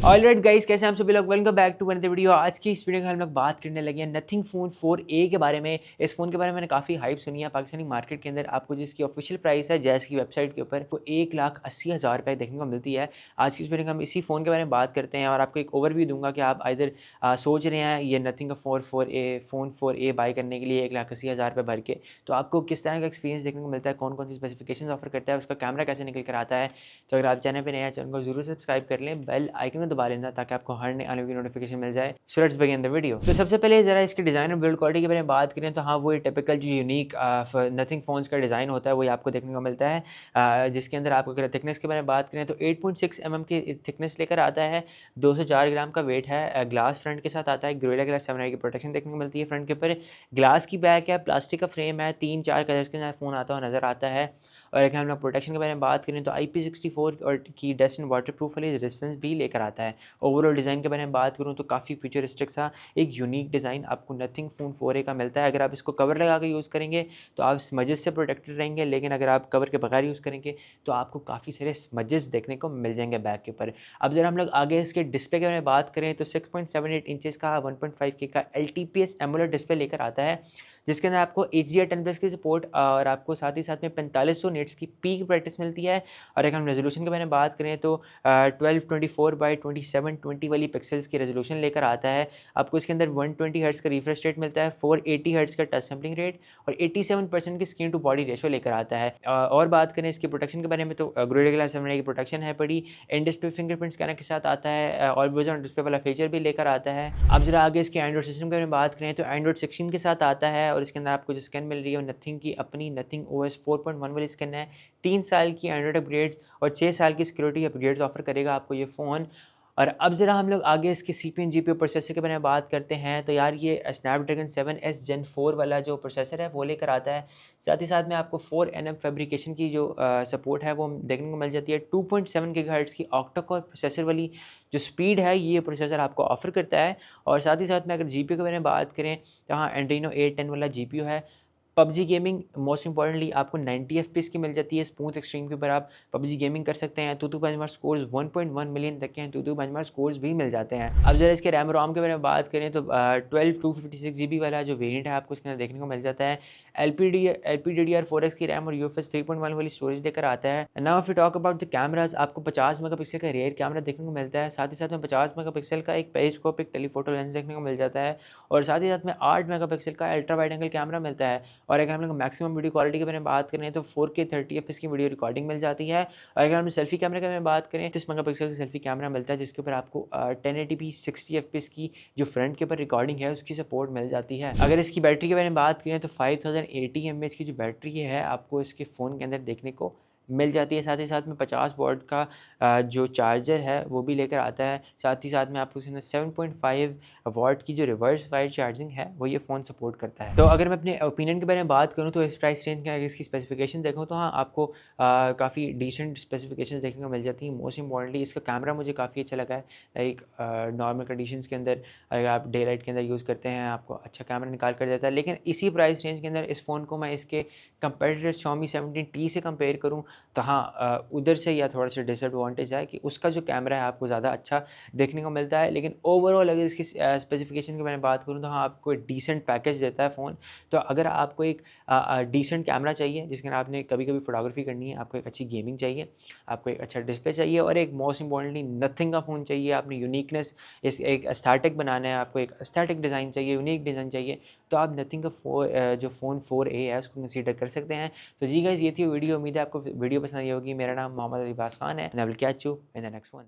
Alright guys, कैसे हैं आप सभी लोग। Welcome back to another video. आज की इस वीडियो में हम लोग बात करने लगे हैं नथिंग फ़ोन 4a के बारे में। इस फ़ोन के बारे में मैंने काफ़ी हाइप सुनी है पाकिस्तानी मार्केट के अंदर। आपको जिसकी ऑफिशियल प्राइस है जैज़ की वेबसाइट के ऊपर तो 1,80,000 रुपये देखने को मिलती है। आज की इस वीडियो में हम इसी फ़ोन के बारे में बात करते हैं और आपको एक ओवरव्यू दूंगा कि आप इधर सोच रहे हैं ये नथिंग फ़ोन 4a बाय करने के लिए 1,80,000 रुपये भर के, तो आपको किस तरह का एक्सपीरियंस देखने को मिलता है, कौन कौन सी स्पेसिफिकेशन ऑफर करता है, उसका कैमरा कैसे निकल कर आता है। तो अगर आप चैनल पर नए हैं, चैनल को जरूर सब्सक्राइब कर लें, बेल आइकन को दबा लेना ताकि आपको हर नए आने की नोटिफिकेशन मिल जाए। So let's begin the video. तो सबसे पहले जरा इसके डिज़ाइन और बिल्ड क्वालिटी के बारे में बात करें तो हाँ, वो ये टिपिकल जो यूनिक नथिंग फ़ोन्स का डिज़ाइन होता है वही आपको देखने को मिलता है। जिसके अंदर आपको अगर थिकनेस के बारे में बात करें तो 8.6 mm की थिकनेस लेकर आता है। 204 ग्राम का वेट है। ग्लास फ्रंट के साथ आता है। गोरिल्ला ग्लास 7i की प्रोटेक्शन देखने को मिलती है फ्रंट के ऊपर। ग्लास की बैक है, प्लास्टिक का फ्रेम है, 3-4 कलर्स के साथ फ़ोन आता हुआ नज़र आता है। और अगर हम लोग प्रोटेक्शन के बारे में बात करें तो IP64 और की डस्ट एंड वाटरप्रूफ वाली रेजिस्टेंस भी लेकर आता है। ओवरऑल डिज़ाइन के बारे में बात करूँ तो काफ़ी फ्यूचरिस्टिक सा एक यूनिक डिज़ाइन आपको नथिंग फ़ोन 4a का मिलता है। अगर आप इसको कवर लगा के यूज़ करेंगे तो आप स्मजेस से प्रोटेक्टेड रहेंगे, लेकिन अगर आप कवर के बगैर यूज़ करेंगे तो आपको काफ़ी सारे स्मजेस देखने को मिल जाएंगे बैक के ऊपर। अब जरा हम लोग आगे इसके डिस्प्ले के बारे में बात करें तो 6.78 इंचज़ का 1.5K का LTPS एमोलेड डिस्प्ले लेकर आता है, जिसके अंदर आपको HDR10+ की सपोर्ट और आपको साथ ही साथ में 4500 निट्स की पीक ब्राइटनेस मिलती है। और अगर हम रेजोल्यूशन के बारे में बात करें तो 1224x2720 वाली पिक्सल्स की रेजोल्यूशन लेकर आता है। आपको इसके अंदर 120 हर्ट्ज़ का रिफ्रेश रेट मिलता है, 480 हर्ट्ज़ का टच सैंपलिंग रेट और 87% की स्क्रीन टू बॉडी रेशो लेकर आता है। और बात करें इसकी प्रोटेक्शन के बारे में तो गोरिल्ला ग्लास 7i की प्रोटेक्शन है पड़ी। इन डिस्प्ले फिंगरप्रिंट स्कैनर के साथ आता है। ऑलवेज ऑन डिस्प्ले वाला फीचर भी लेकर आता है। अब जरा आगे इसके एंड्रॉइड सिस्टम के बारे में बात करें तो एंड्रॉइड 16 के साथ आता है और इसके अंदर आपको जो स्किन मिल रही है वो नथिंग की अपनी नथिंग OS 4.1 वाली स्किन है। 3 साल की एंड्रॉइड अपग्रेड्स और 6 साल की सिक्योरिटी अपग्रेड्स ऑफर करेगा आपको ये फ़ोन। और अब ज़रा हम लोग आगे इसके CPU GPU प्रोसेसर के बारे में बात करते हैं तो यार ये स्नैपड्रैगन 7S Gen 4 वाला जो प्रोसेसर है वो लेकर आता है। साथ ही साथ में आपको 4nm फैब्रिकेशन की जो सपोर्ट है वो देखने को मिल जाती है। 2.7 गीगाहर्ट्ज़ की ऑक्टा कोर प्रोसेसर वाली जो स्पीड है ये प्रोसेसर आपको ऑफर करता है। और साथ ही साथ में अगर GPU के बारे में बात करें तो हाँ, एंड्रीनो A10 वाला GPU है। पबजी गेमिंग मोस्ट इंपॉर्टेंटली आपको 90 FPS की मिल जाती है। स्मूथ एक्सट्रीम के ऊपर आप पबजी गेमिंग कर सकते हैं। तूतू बेंचमार्क स्कोर्स 1.1 मिलियन तक के हैं, तूतू बेंचमार्क स्कोर्स भी मिल जाते हैं। अब जरा इसके रैम रोम के बारे में बात करें तो 12 256 GB वाला जो वेरिएंट है आपको इसके अंदर देखने को मिल जाता है। LPDDR4X की रैम और UFS 3.1 वाली स्टोरेज लेकर आता है। Now if you talk about the cameras, आपको 50 मेगापिक्सल का रियर कैमरा देखने को मिलता है। साथ ही साथ में 50 मेगापिक्सल का एक पेरिस्कोपिक टेलीफोटो लेंस देखने को मिल जाता है और साथ ही साथ में 8 मेगापिक्सल का अल्ट्रा वाइड एंगल कैमरा मिलता है। और अगर हम लोग मैक्सिमम वीडियो क्वालिटी के बारे में बात करें तो 4K 30 FPS की वीडियो रिकॉर्डिंग मिल जाती है। और अगर हम सेल्फी कैमरे के बारे में बात करें 30 मेगापिक्सल का सेल्फी कैमरा मिलता है, जिसके ऊपर आपको 1080p 60 FPS की जो फ्रंट के ऊपर रिकॉर्डिंग है उसकी सपोर्ट मिल जाती है। अगर इसकी बैटरी के बारे में बात करें तो 5080 mAh की जो बैटरी है आपको इसके फ़ोन के अंदर देखने को मिल जाती है। साथ ही साथ में 50 वॉट का जो चार्जर है वो भी लेकर आता है। साथ ही साथ में आपको इसके अंदर 7.5 वॉट की जो रिवर्स वायर चार्जिंग है वो ये फ़ोन सपोर्ट करता है। तो अगर मैं अपने ओपिनियन के बारे में बात करूँ तो इस प्राइस रेंज के अगर इसकी स्पेसिफिकेशन देखूँ तो हाँ, आपको काफ़ी डिसेंट स्पेसिफिकेशन देखने को मिल जाती हैं। मोस्ट इंपॉर्टेंटली इसका कैमरा मुझे काफ़ी अच्छा लगा है। लाइक नॉर्मल कंडीशंस के अंदर अगर आप डे लाइट के अंदर यूज़ करते हैं आपको अच्छा कैमरा निकाल कर देता है। लेकिन इसी प्राइस रेंज के अंदर इस फ़ोन को मैं इसके कंपेटिटर Xiaomi 17T से कंपेयर करूँ तो हाँ, उधर से या थोड़ा सा डिसएडवांटेज है कि उसका जो कैमरा है आपको ज़्यादा अच्छा देखने को मिलता है। लेकिन ओवरऑल अगर इसकी स्पेसिफिकेशन की मैंने बात करूँ तो हाँ, आपको एक डिसेंट पैकेज देता है फ़ोन। तो अगर आपको एक डिसेंट कैमरा चाहिए जिसके अंदर आपने कभी-कभी फ़ोटोग्राफी करनी है, आपको एक अच्छी गेमिंग चाहिए, आपको एक अच्छा डिस्प्ले चाहिए और एक मोस्ट इंपॉर्टेंटली नथिंग का फ़ोन चाहिए, आपने यूनिकनेस इस एक एस्थेटिक बनाना है, आपको एक एस्थेटिक डिज़ाइन चाहिए, यूनिक डिज़ाइन चाहिए, तो आप नथिंग का जो फ़ोन 4a है उसको कंसीडर कर सकते हैं। तो जी गाइस, ये थी वीडियो। उम्मीद है आपको वीडियो पसंद आई होगी। मेरा नाम मोहम्मद लिबास खान है and I will catch you in the next one.